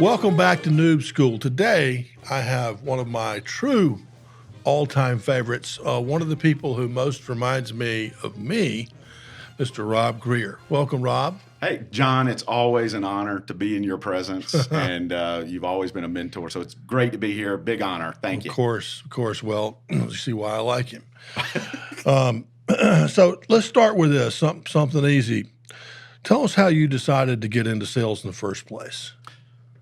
Welcome back to Noob School. Today, I have one of my true all-time favorites, one of the people who most reminds me of me, Mr. Rob Grier. Welcome, Rob. Hey, John, it's always an honor to be in your presence, and you've always been a mentor, so it's great to be here. Big honor. Thank you. Of course. Well, you see why I like him. So let's start with this, something easy. Tell us how you decided to get into sales in the first place.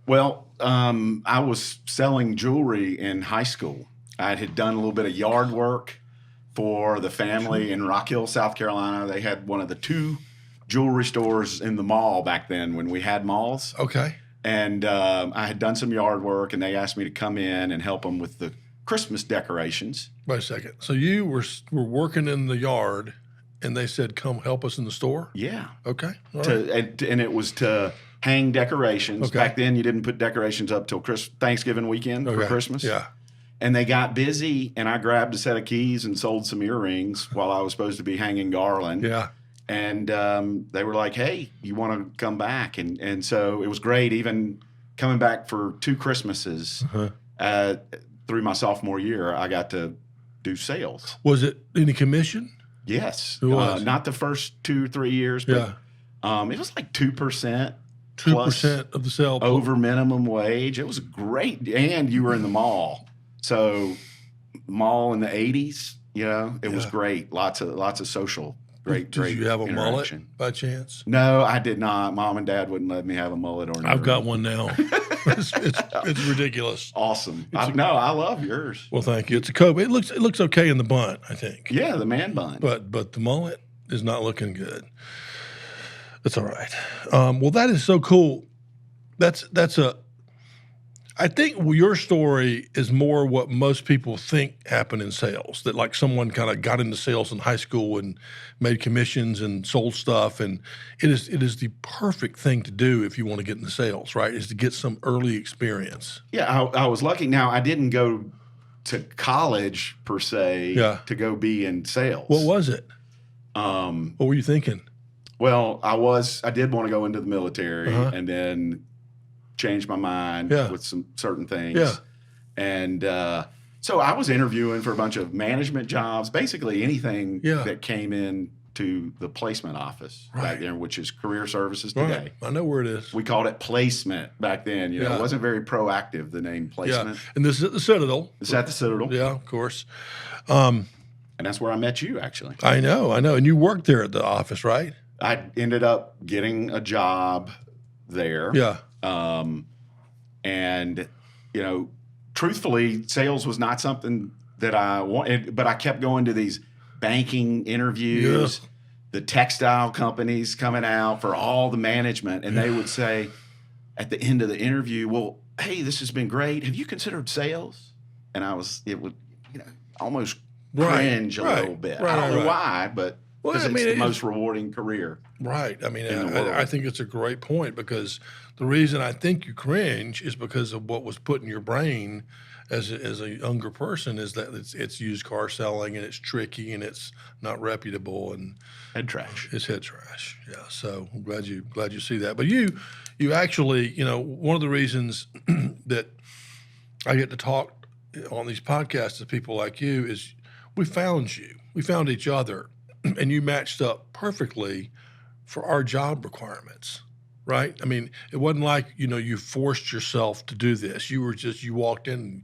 Well, I was selling jewelry in high school. I had done a little bit of yard work for the family in Rock Hill, South Carolina. They had one of the two jewelry stores in the mall back then when we had malls. Okay. And I had done some yard work, and they asked me to come in and help them with the Christmas decorations. Wait a second. So you were working in the yard, and they said, come help us in the store? Yeah. Okay. All right. And it was to hang decorations. Okay. Back then, you didn't put decorations up till Thanksgiving weekend for Christmas. Yeah. And they got busy, and I grabbed a set of keys and sold some earrings while I was supposed to be hanging garland. Yeah. And they were like, hey, you want to come back? And so it was great, even coming back for 2 Christmases through my sophomore year, I got to do sales. Was it any commission? Yes. It was. Not the first 2 or 3 years, but it was like 2%. 2% of the sale. Over minimum wage. It was great. And you were in the mall. So mall in the 80s, it was great. Lots of social. Great. Did you have a mullet by chance? No, I did not. Mom and Dad wouldn't let me have a mullet or. I've got one now. it's ridiculous. Awesome. I love yours. Well, thank you. It's a Colby. It looks okay in the bun, I think. Yeah, the man bun. But the mullet is not looking good. It's all right. Well, that is so cool. I think your story is more what most people think happened in sales, that like someone kind of got into sales in high school and made commissions and sold stuff. And it is the perfect thing to do if you want to get into sales, right, is to get some early experience. Yeah, I was lucky. Now, I didn't go to college per se to go be in sales. What was it? What were you thinking? Well, I did want to go into the military and then changed my mind with some certain things. Yeah. And so I was interviewing for a bunch of management jobs, basically anything that came in to the placement office back there, which is career services today. Right. I know where it is. We called it placement back then. It wasn't very proactive, the name placement. Yeah. And this is at the Citadel. It's at the Citadel. Yeah, of course. And that's where I met you, actually. I know. And you worked there at the office, right? I ended up getting a job there. Yeah. And, truthfully, sales was not something that I wanted, but I kept going to these banking interviews, the textile companies coming out for all the management. And they would say at the end of the interview, well, hey, this has been great. Have you considered sales? And it would, almost cringe a little bit. I don't know why, but because it's the most rewarding career. Right. I think it's a great point, because the reason I think you cringe is because of what was put in your brain as a younger person, is that it's used car selling and it's tricky and it's not reputable and head trash. It's head trash. Yeah. So I'm glad you see that. But you actually, one of the reasons that I get to talk on these podcasts to people like you is we found each other. And you matched up perfectly for our job requirements, right? I mean, it wasn't like, you forced yourself to do this. You walked in and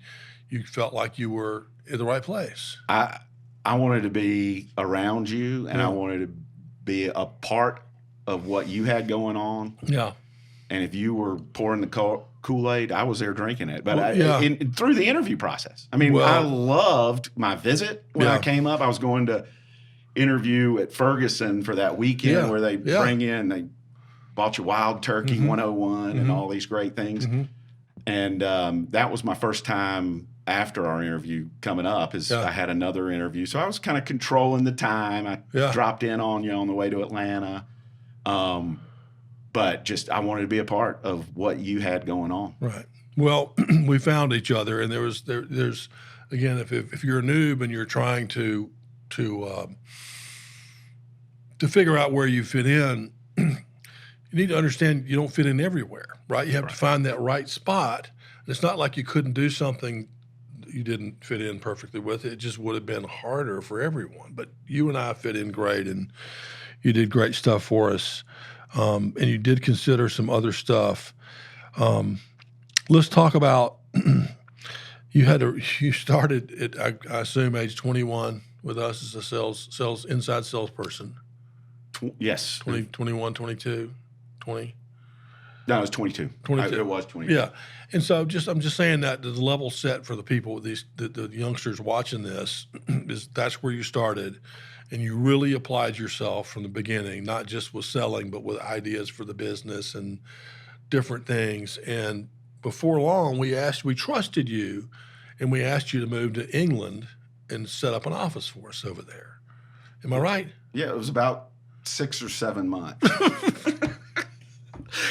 you felt like you were in the right place. I wanted to be around you, and I wanted to be a part of what you had going on. Yeah. And if you were pouring the Kool-Aid, I was there drinking it. But through the interview process. I mean, I loved my visit when I came up. I was going to interview at Ferguson for that weekend where they they bought you Wild Turkey 101 and all these great things. And that was my first time after our interview coming up I had another interview. So I was kind of controlling the time. I dropped in on you on the way to Atlanta. But I wanted to be a part of what you had going on. Right. Well, we found each other, and there's again, if you're a noob and you're trying to figure out where you fit in, you need to understand you don't fit in everywhere, right? You have to find that right spot. And it's not like you couldn't do something you didn't fit in perfectly with. It just would have been harder for everyone. But you and I fit in great, and you did great stuff for us. And you did consider some other stuff. Let's talk about you started at, I assume, age 21 with us as a inside salesperson. Yes. 20, 21, 22, 20. No, it was 22. 22. It was 22. Yeah. And so I'm just saying that the level set for the people, the youngsters watching this, is that's where you started, and you really applied yourself from the beginning, not just with selling, but with ideas for the business and different things. And before long, we trusted you, and we asked you to move to England and set up an office for us over there. Am I right? Yeah, it was about 6 or 7 months.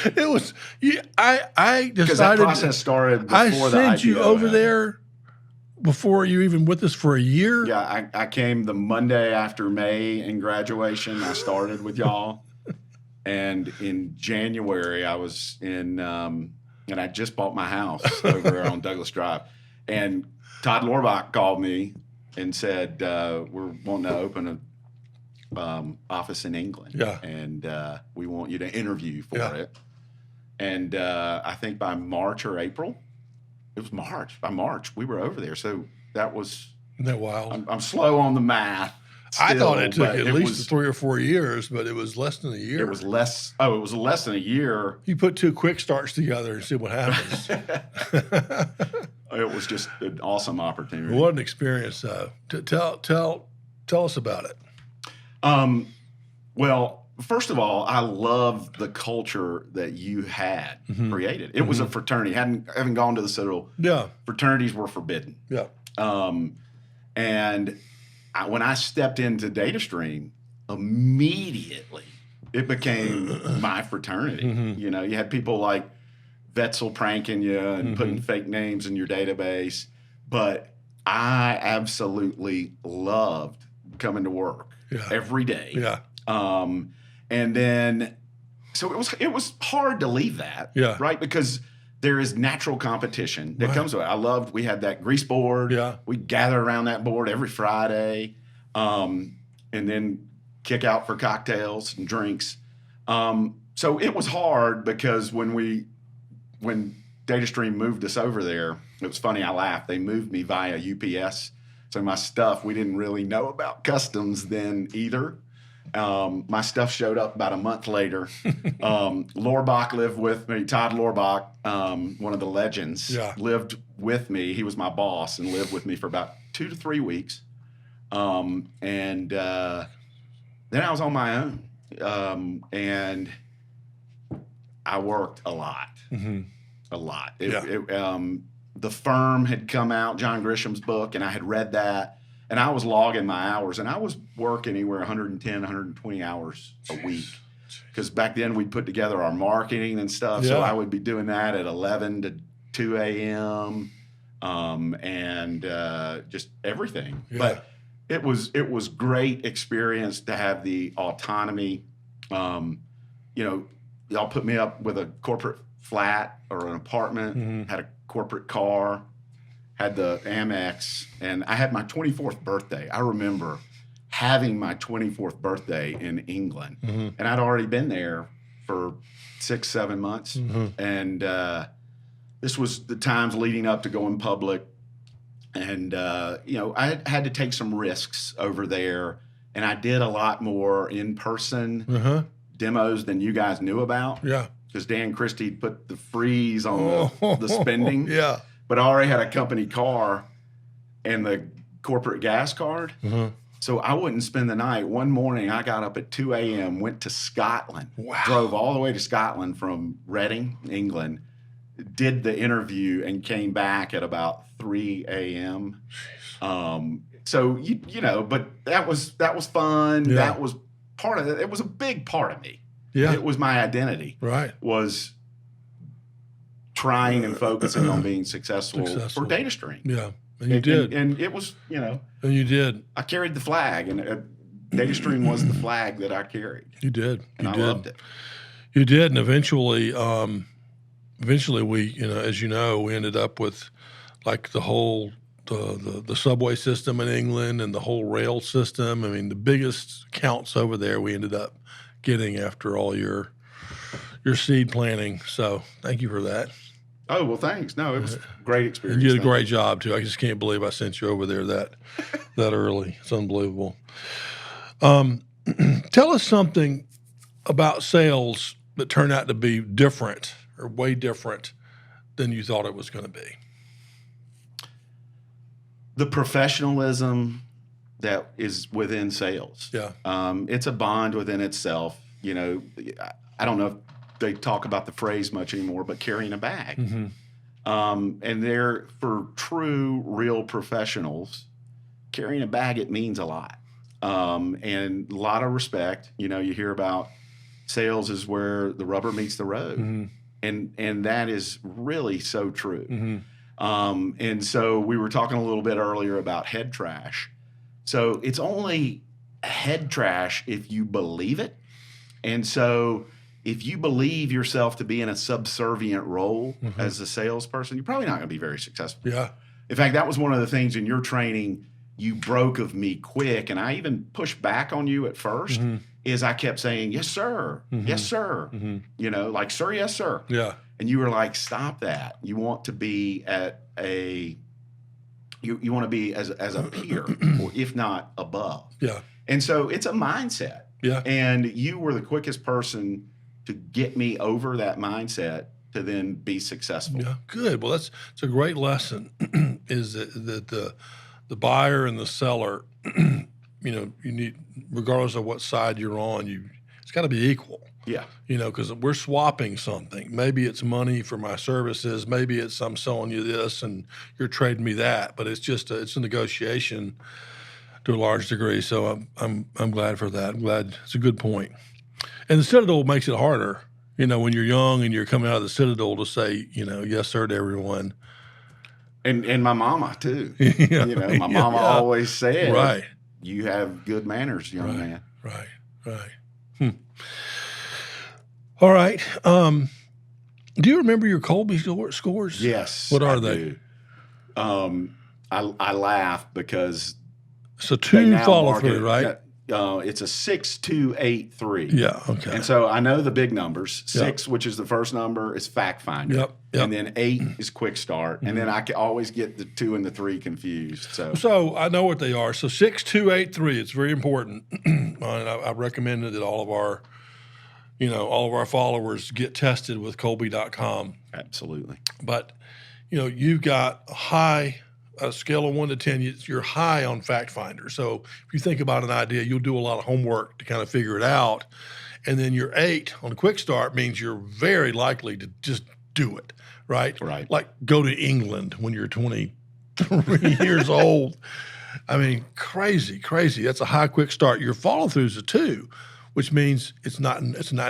It was. I decided because that process started before I the sent you IPO over happened. there before you even with us for a year. Yeah, I came the Monday after May in graduation. I started with y'all, and in January I was in, and I just bought my house over there on Douglas Drive, and Todd Lorbach called me and said we're wanting to open a office in England, and we want you to interview for it. And I think by March or April, it was March. By March, we were over there. So that was. Isn't that wild? I'm slow on the math. Still, I thought it took at least 3 or 4 years, but it was less than a year. It was less. Oh, it was less than a year. You put 2 quick starts together and see what happens. It was just an awesome opportunity. What an experience, though. Tell us about it. Well, first of all, I love the culture that you had created. It was a fraternity. Haven't gone to the Citadel. Yeah. Fraternities were forbidden. Yeah. And when I stepped into DataStream, immediately it became my fraternity. You know, you had people like Vetzel pranking you and putting fake names in your database, but I absolutely loved coming to work every day. Yeah. And then, so it was hard to leave that, right? Because there is natural competition that comes with it. We had that grease board. Yeah. We'd gather around that board every Friday, and then kick out for cocktails and drinks. So it was hard because when DataStream moved us over there, it was funny, I laughed. They moved me via UPS. So my stuff, we didn't really know about customs then either. My stuff showed up about a month later. Lorbach lived with me. Todd Lorbach, one of the legends, lived with me. He was my boss and lived with me for about 2 to 3 weeks. And then I was on my own. And I worked a lot. A lot. The Firm had come out, John Grisham's book, and I had read that. And I was logging my hours, and I was working anywhere 110, 120 hours a week. Because back then we'd put together our marketing and stuff. So I would be doing that at 11 to 2 a.m. And just everything. But it was great experience to have the autonomy. You know, y'all put me up with a corporate flat or an apartment, had a corporate car, had the Amex, and I had my 24th birthday. I remember having my 24th birthday in England, and I'd already been there for 6-7 months. And this was the times leading up to going public. And, you know, I had to take some risks over there, and I did a lot more in-person demos than you guys knew about. Yeah. Because Dan Christie put the freeze on the spending. Yeah. But I already had a company car and the corporate gas card. So I wouldn't spend the night. One morning, I got up at 2 a.m., went to Scotland, drove all the way to Scotland from Reading, England, did the interview, and came back at about 3 a.m. So, you know, but that was fun. Yeah. That was part of it. It was a big part of me. Yeah. It was my identity. Right. Was trying and focusing on being successful for DataStream. Yeah. And you did. And it was, you know. And you did. I carried the flag, and DataStream was the flag that I carried. You did. And I loved it. You did, and eventually we, as you know, we ended up with like the whole the subway system in England and the whole rail system. I mean, the biggest counts over there we ended up getting after all your seed planting. So thank you for that. Oh, well, thanks. No, it was a great experience. And you did a great job too. I just can't believe I sent you over there that early. It's unbelievable. Tell us something about sales that turned out to be different or way different than you thought it was going to be. The professionalism that is within sales. Yeah. It's a bond within itself. You know, I don't know if they talk about the phrase much anymore, but carrying a bag. Mm-hmm. And they're, for true, real professionals, carrying a bag, it means a lot. And a lot of respect. You know, you hear about sales is where the rubber meets the road. Mm-hmm. And that is really so true. Mm-hmm. And so we were talking a little bit earlier about head trash. So it's only head trash if you believe it. And so if you believe yourself to be in a subservient role Mm-hmm. as a salesperson, you're probably not going to be very successful. Yeah. In fact, that was one of the things in your training you broke of me quick. And I even pushed back on you at first. Mm-hmm. Is I kept saying, yes, sir. Mm-hmm. Yes, sir. Mm-hmm. You know, like, sir, yes, sir. Yeah. And you were like, stop that. You want to be at you want to be as a peer, or if not above. Yeah. And so it's a mindset. Yeah. And you were the quickest person to get me over that mindset to then be successful. Yeah. Good. Well, it's a great lesson is that the buyer and the seller, you need, regardless of what side you're on, it's got to be equal. Yeah. Because we're swapping something. Maybe it's money for my services. Maybe it's I'm selling you this and you're trading me that. But it's a negotiation to a large degree. So I'm glad for that. I'm glad. It's a good point. And the Citadel makes it harder. When you're young and you're coming out of the Citadel to say, yes, sir, to everyone. And my mama too. Yeah. My mama always said, right, you have good manners, young man. Right. All right. Do you remember your Colby scores? Yes. What are I they? do. I laugh because so 2 follow through, right? It's a 6-2-8-3. Yeah. Okay. And so I know the big numbers. 6, which is the first number, is fact finder. Yep. And then 8 is quick start. Mm-hmm. And then I can always get the 2 and the 3 confused. So I know what they are. So 6-2-8-3. It's very important. And I recommended that all of our followers get tested with Colby.com. Absolutely. But you've got a scale of 1 to 10, you're high on fact finder. So if you think about an idea, you'll do a lot of homework to kind of figure it out. And then your 8 on quick start means you're very likely to just do it, right? Right. Like go to England when you're 23 years old. I mean, crazy. That's a high quick start. Your follow through is a 2, which means it's not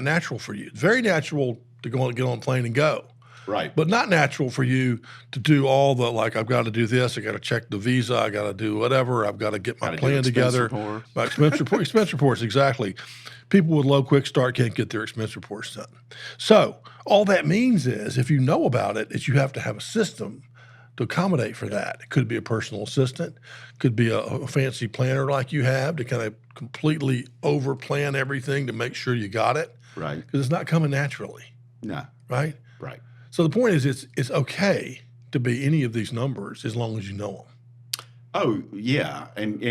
natural for you. It's very natural to get on a plane and go. Right. But not natural for you to do all the, like, I've got to do this, I got to check the visa, I got to do whatever, I've got to get my plan together. My expense reports, exactly. People with low quick start can't get their expense reports done. So all that means is if you know about it, is you have to have a system to accommodate for that. It could be a personal assistant, could be a fancy planner like you have to kind of completely over-plan everything to make sure you got it. Right. Because it's not coming naturally. No. Right? Right. So the point is it's okay to be any of these numbers as long as you know them. Oh, yeah. And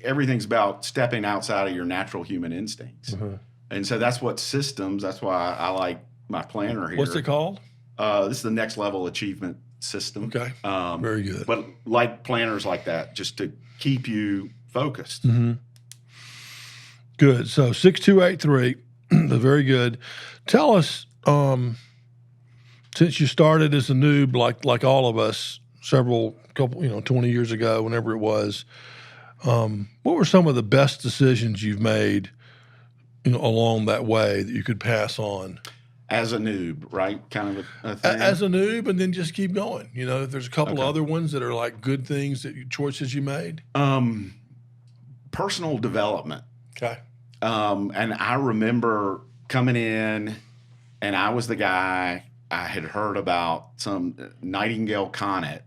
everything's about stepping outside of your natural human instincts. Mm-hmm. And so that's what systems, that's why I like my planner here. What's it called? This is the next level achievement system. Okay. Very good. But like planners like that, just to keep you focused. Mm-hmm. Good. So 6-2-8-3, very good. Tell us, since you started as a noob, like all of us, couple 20 years ago, whenever it was, what were some of the best decisions you've made, along that way that you could pass on? As a noob, right? Kind of a thing. As a noob, and then just keep going. There's a couple other ones that are like good things choices you made. Personal development. Okay. And I remember coming in, and I was the guy. I had heard about some Nightingale Connet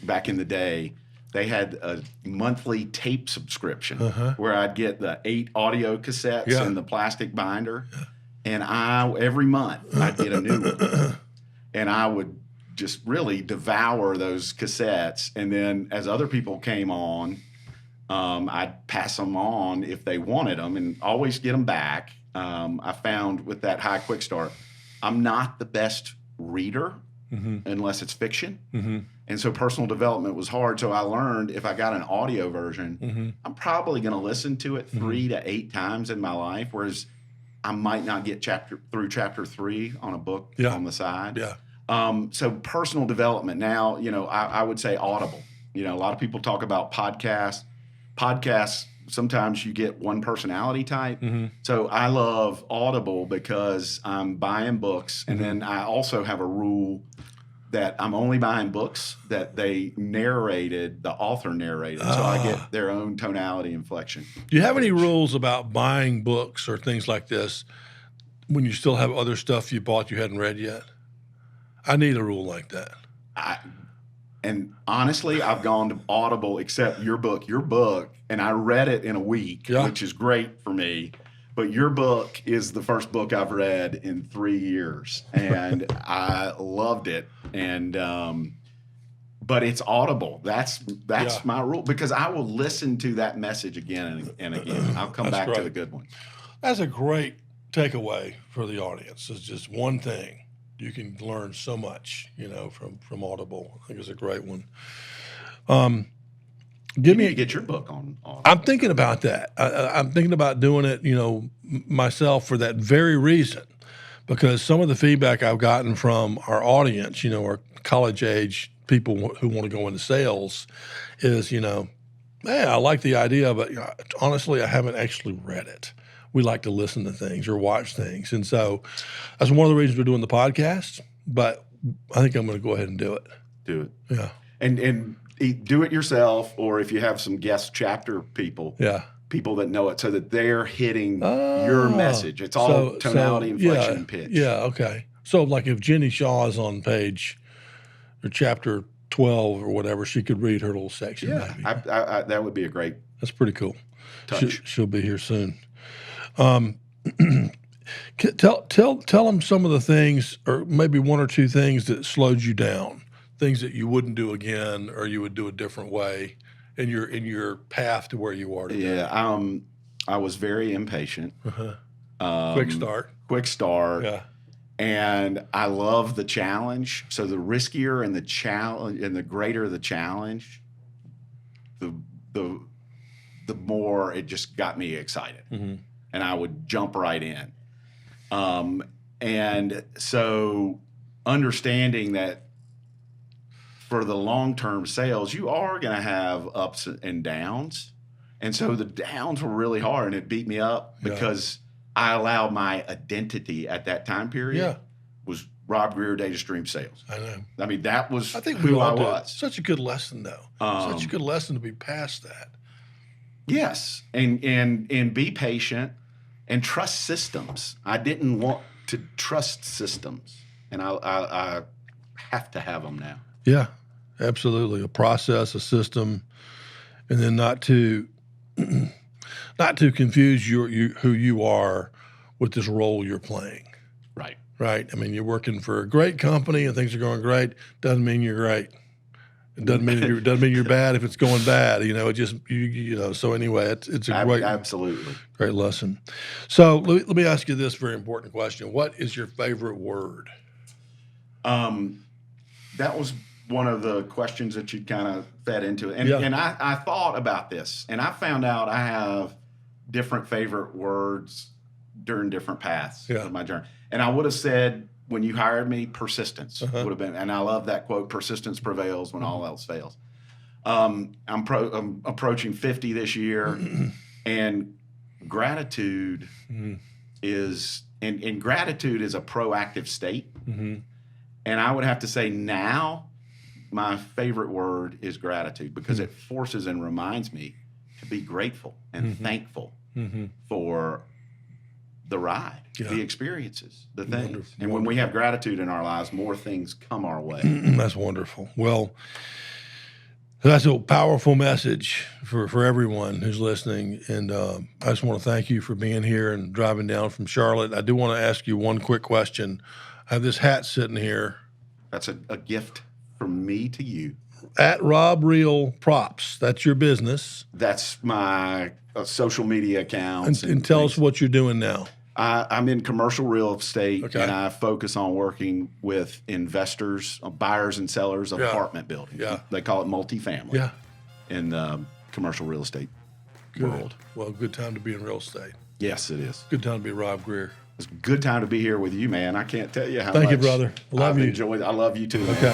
back in the day. They had a monthly tape subscription where I'd get the 8 audio cassettes in the plastic binder, and every month I'd get a new one, and I would just really devour those cassettes. And then as other people came on, I'd pass them on if they wanted them, and always get them back. I found with that high quick start, I'm not the best reader unless it's fiction. And so personal development was hard. So I learned if I got an audio version, I'm probably going to listen to it 3 to 8 times in my life, whereas I might not get through chapter 3 on a book on the side. So personal development now, I would say Audible. A lot of people talk about podcasts. Podcasts, sometimes you get one personality type. So I love Audible because I'm buying books. And then I also have a rule that I'm only buying books that the author narrated. So I get their own tonality, inflection. Do you have any rules about buying books or things like this when you still have other stuff you bought you hadn't read yet? I need a rule like that. And honestly, I've gone to Audible, except your book, and I read it in a week, which is great for me. But your book is the first book I've read in 3 years, and I loved it. And but it's Audible. That's my rule, because I will listen to that message again and again. I'll come back to the good one. That's a great takeaway for the audience. It's just one thing. You can learn so much, from Audible. I think it's a great one. Get your book on Audible. I'm thinking about that. I'm thinking about doing it, myself for that very reason, because some of the feedback I've gotten from our audience, our college age people who want to go into sales, is, I like the idea, but honestly, I haven't actually read it. We like to listen to things or watch things. And so that's one of the reasons we're doing the podcast, but I think I'm going to go ahead and do it. Do it. Yeah. And do it yourself, or if you have some guest chapter people, people that know it, so that they're hitting your message. It's all tonality, inflection, and pitch. Yeah, okay. So like if Jenny Shaw is on page or chapter 12 or whatever, she could read her little section. Yeah, maybe. That would be a great That's pretty cool. touch. She'll be here soon. Tell them some of the things, or maybe one or two things that slowed you down, things that you wouldn't do again, or you would do a different way in your path to where you are today. Yeah, I was very impatient. Quick start. Yeah, and I love the challenge. So the riskier and the challenge, and the greater the challenge, the more it just got me excited. And I would jump right in. And so understanding that for the long-term sales, you are going to have ups and downs. And so the downs were really hard, and it beat me up because I allowed my identity at that time period was Rob Grier, Data Stream Sales. I know. I mean, that was I think who I was. Such a good lesson, though. Such a good lesson to be past that. Yes, and be patient. And trust systems. I didn't want to trust systems, and I have to have them now. Yeah, absolutely. A process, a system, and then not to confuse who you are with this role you're playing. Right. I mean, you're working for a great company and things are going great. Doesn't mean you're great. It doesn't mean you're bad if it's going bad. It just So anyway, it's a great lesson. So let me ask you this very important question: what is your favorite word? That was one of the questions that you kind of fed into, and I thought about this, and I found out I have different favorite words during different paths of my journey. And I would have said, when you hired me, persistence would have been, and I love that quote, persistence prevails when all else fails. I'm approaching 50 this year, and gratitude is, and gratitude is a proactive state. And I would have to say now, my favorite word is gratitude, because it forces and reminds me to be grateful and thankful for the ride, the experiences, the things. Wonderful. And when we have gratitude in our lives, more things come our way. That's wonderful. Well, that's a powerful message for everyone who's listening. And I just want to thank you for being here and driving down from Charlotte. I do want to ask you one quick question. I have this hat sitting here. That's a gift from me to you. At Rob Real Props. That's your business. That's my social media accounts. And tell us what you're doing now. I'm in commercial real estate, Okay. and I focus on working with investors, buyers and sellers of apartment buildings. Yeah. They call it multifamily in the commercial real estate world. Well, good time to be in real estate. Yes, it is. Good time to be Rob Grier. It's a good time to be here with you, man. I can't tell you how Thank much you, brother. I love you. enjoyed. I love you too. Okay.